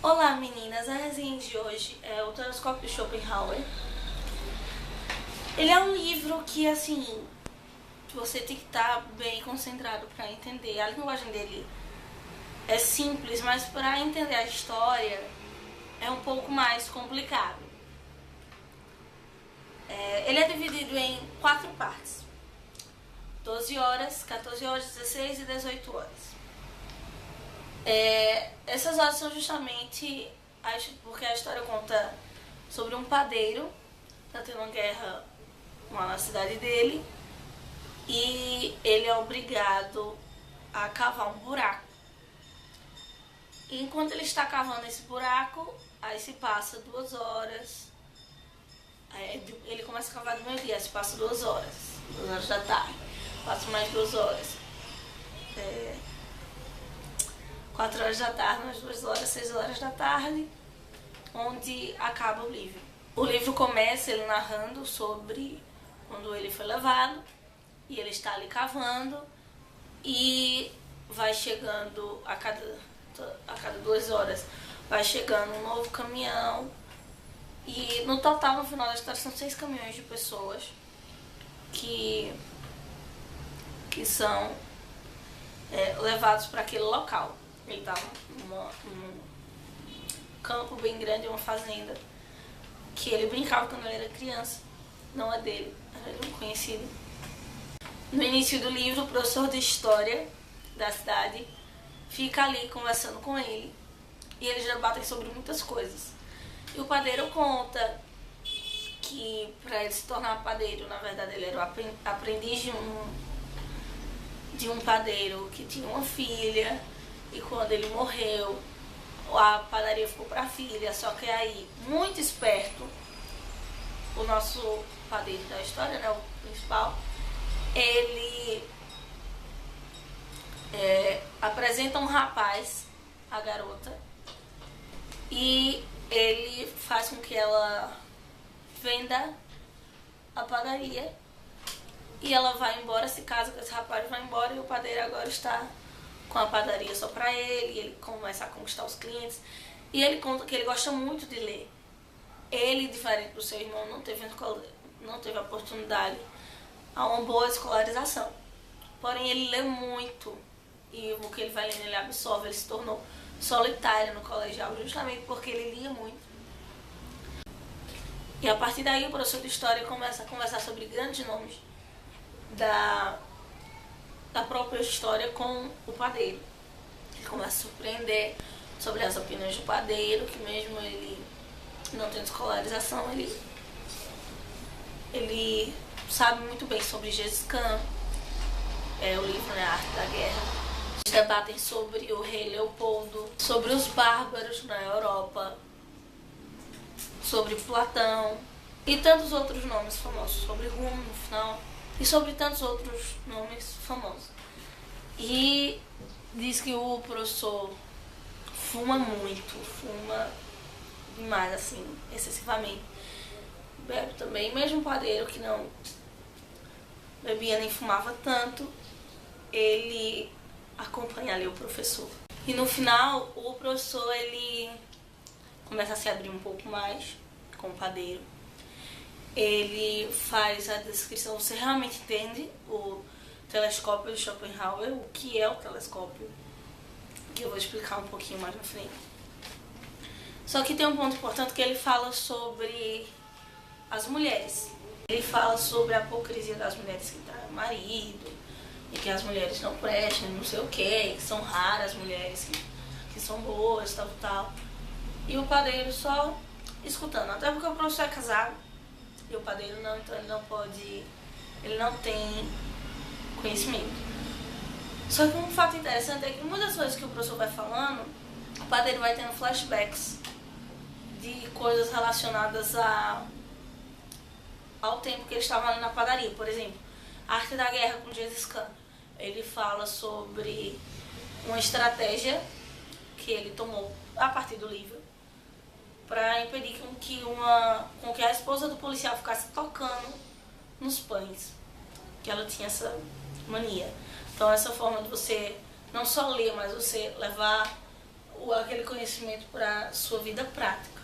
Olá meninas, a resenha de hoje é o Telescópio de Schopenhauer. Ele é um livro que, assim, você tem que estar bem concentrado para entender. A linguagem dele é simples, mas para entender a história é um pouco mais complicado. Ele é dividido em 4 partes: 12 horas, 14 horas, 16 e 18 horas. Essas horas são justamente porque a história conta sobre um padeiro que está tendo uma guerra lá na cidade dele e ele é obrigado a cavar um buraco. E enquanto ele está cavando esse buraco, aí se passa 2 horas. Ele começa a cavar do meio-dia, se passa 2 horas, 2 horas da tarde, passa mais 2 horas. 4 horas da tarde, mais 2 horas, 6 horas da tarde, onde acaba o livro. O livro começa ele narrando sobre quando ele foi levado, e ele está ali cavando, e vai chegando a cada 2 horas, vai chegando um novo caminhão, e no total, no final da história, são 6 caminhões de pessoas que são levados para aquele local. Ele estava num campo bem grande, uma fazenda, que ele brincava quando ele era criança. Não é dele, era de um conhecido. No início do livro, o professor de história da cidade fica ali conversando com ele, e eles debatem sobre muitas coisas. E o padeiro conta que para ele se tornar padeiro, na verdade ele era o aprendiz de um padeiro que tinha uma filha. E quando ele morreu, a padaria ficou para a filha. Só que aí, muito esperto, o nosso padeiro da história, né, o principal, ele apresenta um rapaz, a garota, e ele faz com que ela venda a padaria. E ela vai embora, se casa com esse rapaz, vai embora, e o padeiro agora está com a padaria só pra ele. Ele começa a conquistar os clientes, e ele conta que ele gosta muito de ler. Ele, diferente do seu irmão, não teve a oportunidade a uma boa escolarização, porém ele lê muito, e o que ele vai lendo ele absorve. Ele se tornou solitário no colegial justamente porque ele lia muito. E a partir daí o professor de história começa a conversar sobre grandes nomes da própria história com o padeiro. Ele começa a surpreender sobre as opiniões do padeiro, que mesmo ele não tendo escolarização, ele sabe muito bem sobre Gengis Khan, o livro, né, A Arte da Guerra. Eles debatem sobre o rei Leopoldo, sobre os bárbaros na Europa, sobre Platão e tantos outros nomes famosos, sobre Rumi no final, e sobre tantos outros nomes famosos. E diz que o professor fuma muito, fuma demais, assim, excessivamente. Bebe também, mesmo o padeiro que não bebia nem fumava tanto, ele acompanha ali o professor. E no final, o professor, ele começa a se abrir um pouco mais com o padeiro. Ele faz a descrição, você realmente entende o telescópio de Schopenhauer, o que é o telescópio, que eu vou explicar um pouquinho mais na frente. Só que tem um ponto importante, que ele fala sobre as mulheres. Ele fala sobre a hipocrisia das mulheres que traem marido, e que as mulheres não prestam, não sei o que são raras as mulheres que são boas, tal. E o padeiro só escutando, até porque o professor é casado, e o padeiro não, então ele não tem conhecimento. Só que um fato interessante é que muitas coisas que o professor vai falando, o padeiro vai tendo flashbacks de coisas relacionadas ao tempo que ele estava ali na padaria. Por exemplo, A Arte da Guerra com Gengis Khan. Ele fala sobre uma estratégia que ele tomou a partir do livro para impedir com que a esposa do policial ficasse tocando nos pães, que ela tinha essa mania. Então essa forma de você não só ler, mas você levar aquele conhecimento para a sua vida prática.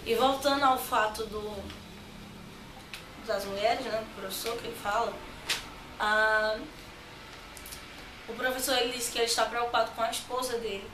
E voltando ao fato das mulheres, né, do professor que ele fala, o professor ele disse que ele está preocupado com a esposa dele.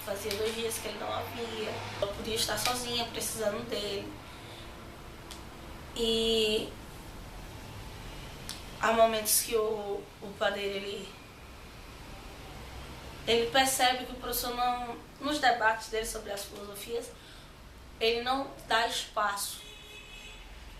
Fazia 2 dias que ele não a via, ela podia estar sozinha, precisando dele. E há momentos que o padeiro ele percebe que o professor não, nos debates dele sobre as filosofias, ele não dá espaço,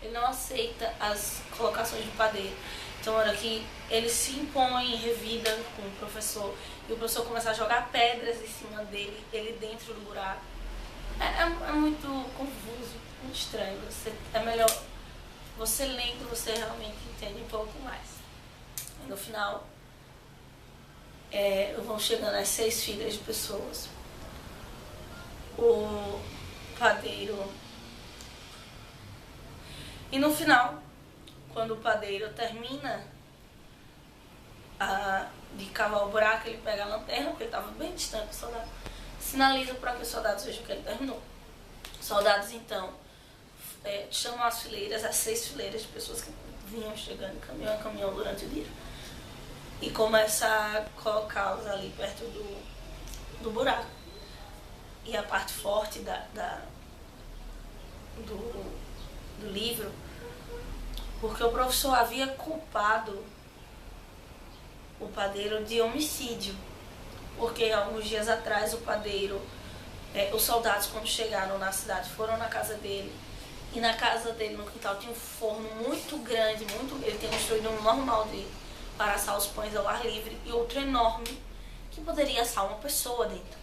ele não aceita as colocações do padeiro. Então, olha que ele se impõe, revida com o professor, e o professor começa a jogar pedras em cima dele, ele dentro do buraco. É muito confuso, muito estranho. É melhor você lendo, você realmente entende um pouco mais. E no final, vão chegando as 6 filhas de pessoas. O padeiro. E no final, quando o padeiro termina de cavar o buraco, ele pega a lanterna, porque ele estava bem distante do soldado, sinaliza para que os soldados vejam que ele terminou. Os soldados, então, chamam as fileiras, as 6 fileiras de pessoas que vinham chegando caminhão a caminhão durante o dia, e começa a colocá-los ali perto do buraco. E a parte forte do livro, porque o professor havia culpado o padeiro de homicídio, porque alguns dias atrás o padeiro, os soldados quando chegaram na cidade foram na casa dele, e na casa dele no quintal tinha um forno muito grande, ele tinha construído um normal para assar os pães ao ar livre, e outro enorme que poderia assar uma pessoa dentro.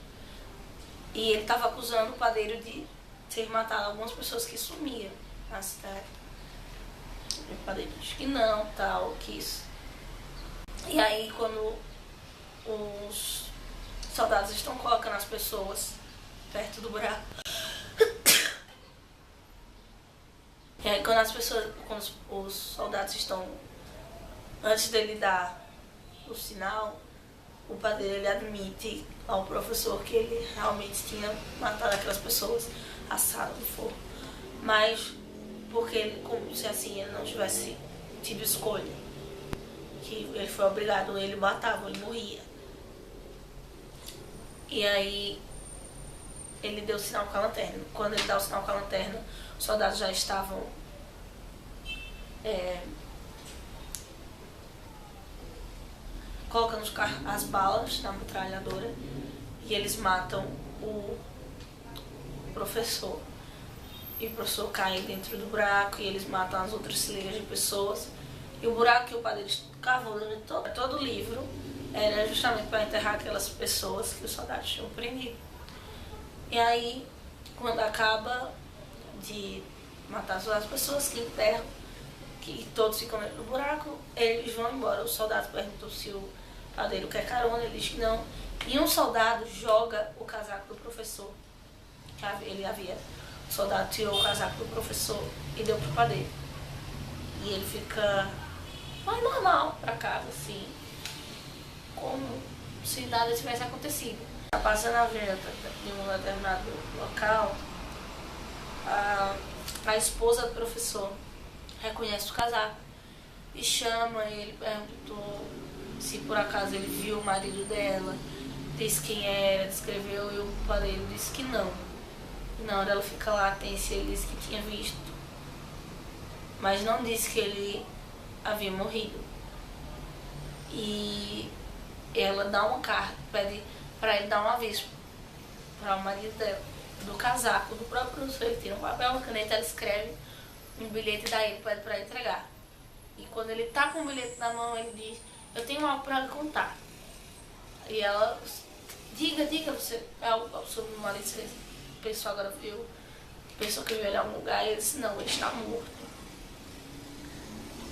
E ele estava acusando o padeiro de ter matado algumas pessoas que sumiam na cidade. O padeiro disse que não, tal, que isso. E aí, quando os soldados estão colocando as pessoas perto do buraco, e aí quando os soldados estão, antes dele dar o sinal, o padeiro ele admite ao professor que ele realmente tinha matado aquelas pessoas, assado no fogo. Mas porque ele, como se assim ele não tivesse tido escolha, que ele foi obrigado, ele matava, ele morria. E aí ele deu o sinal com a lanterna. Quando ele dá o sinal com a lanterna, os soldados já estavam colocando as balas na metralhadora, e eles matam o professor. E o professor cai dentro do buraco, e eles matam as outras fileiras de pessoas. E o buraco que o padeiro cavou durante todo o livro era justamente para enterrar aquelas pessoas que os soldados tinham prendido. E aí, quando acaba de matar as pessoas que enterram, que todos ficam dentro do buraco, eles vão embora. O soldado perguntou se o padeiro quer carona, ele diz que não. E um soldado joga o casaco do professor. O soldado tirou o casaco do professor e deu pro padeiro. E ele fica mais normal pra casa, assim, como se nada tivesse acontecido. Tá passando a venda de um determinado local, a esposa do professor reconhece o casaco e chama ele, perguntou se por acaso ele viu o marido dela, disse quem era, descreveu, e o padeiro disse que não. E na hora ela fica lá tensa, ele disse que tinha visto, mas não disse que ele havia morrido. E ela dá uma carta, pede para ele dar um aviso para o marido dela, do casaco, do próprio professor. Ele tira um papel, uma caneta, ela escreve um bilhete e dá ele, pede para entregar. E quando ele tá com o bilhete na mão, ele diz: eu tenho algo para lhe contar. E ela: diga, você é o seu marido, você pensou agora, pensou que eu ia olhar um lugar, e ele disse: não, ele está morto.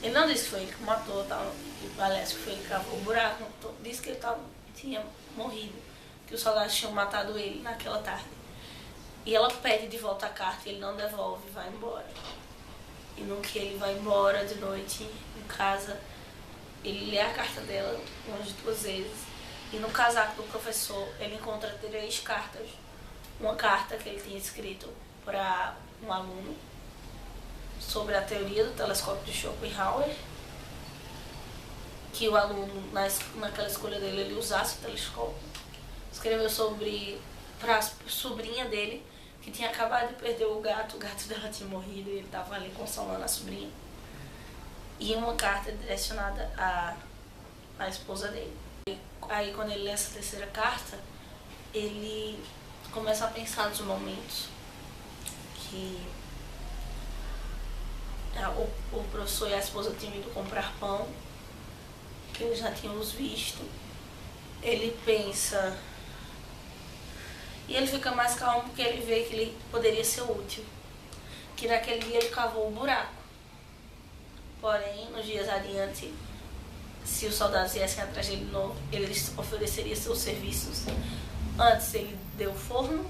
Ele não disse que foi ele que matou, tal, aliás, que foi ele que cavou o buraco, disse que ele tinha morrido, que os soldados tinham matado ele naquela tarde. E ela pede de volta a carta e ele não devolve, vai embora. E no que ele vai embora de noite em casa, ele lê a carta dela umas 2 vezes e no casaco do professor ele encontra 3 cartas. Uma carta que ele tinha escrito para um aluno sobre a teoria do telescópio de Schopenhauer, que o aluno, naquela escolha dele, ele usasse o telescópio. Escreveu para a sobrinha dele, que tinha acabado de perder o gato dela tinha morrido e ele estava ali consolando a sobrinha. E uma carta direcionada à esposa dele. Aí quando ele lê essa 3ª carta, ele começa a pensar nos momentos que o professor e a esposa tinham ido comprar pão, que eles já tinham os visto. Ele pensa e ele fica mais calmo porque ele vê que ele poderia ser útil, que naquele dia ele cavou um buraco. Porém, nos dias adiante, se os soldados viessem atrás dele de novo, ele ofereceria seus serviços. Antes ele deu o forno,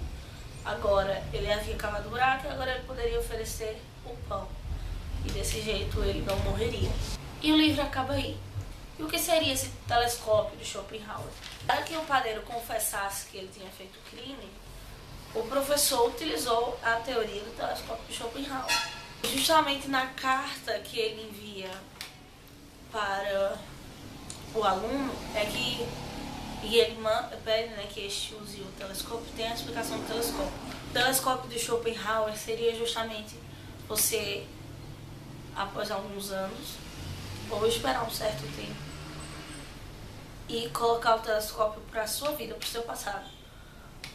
agora ele havia cavado o buraco e agora ele poderia oferecer o pão. E desse jeito ele não morreria. E o livro acaba aí. E o que seria esse telescópio de Schopenhauer? Para que o padeiro confessasse que ele tinha feito crime, o professor utilizou a teoria do telescópio de Schopenhauer. Justamente na carta que ele envia para o aluno, ele pede, né, que este use o telescópio, tem a explicação do telescópio. O telescópio de Schopenhauer seria justamente você, após alguns anos, ou esperar um certo tempo, e colocar o telescópio para a sua vida, para o seu passado.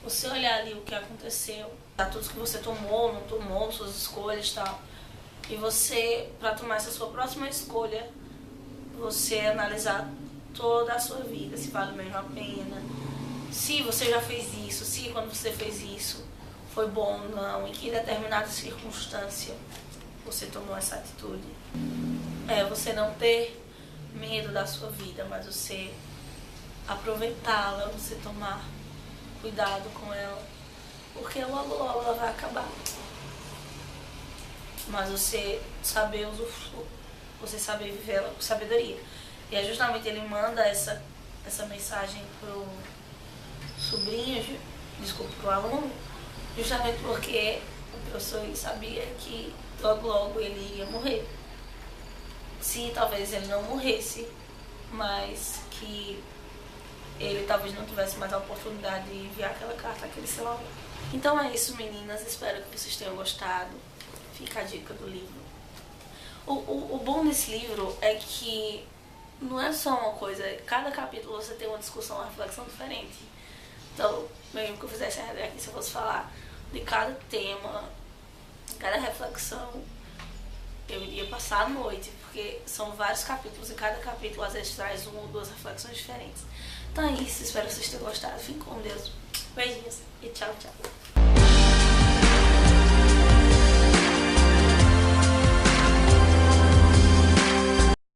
Você olhar ali o que aconteceu, tudo que você tomou, não tomou, suas escolhas e tal. E você, para tomar essa sua próxima escolha, você analisar toda a sua vida, se vale mesmo a pena, se você já fez isso, se quando você fez isso foi bom ou não, em que determinada circunstância você tomou essa atitude. Você não ter medo da sua vida, mas você aproveitá-la, você tomar cuidado com ela, porque logo logo ela vai acabar. Mas você saber usufruir, você saber viver ela com sabedoria. E é justamente ele manda essa mensagem pro sobrinho, pro aluno, justamente porque o professor sabia que logo logo ele ia morrer. Se talvez ele não morresse, mas que ele talvez não tivesse mais a oportunidade de enviar aquela carta àquele seu aluno. Então é isso, meninas, espero que vocês tenham gostado. Fica a dica do livro. O bom desse livro é que não é só uma coisa, cada capítulo você tem uma discussão, uma reflexão diferente. Então, mesmo que eu fizesse a regra aqui, se eu fosse falar de cada tema, cada reflexão, eu iria passar a noite, porque são vários capítulos e cada capítulo às vezes traz 1 ou 2 reflexões diferentes. Então é isso, espero que vocês tenham gostado. Fiquem com Deus. Beijinhos e tchau, tchau.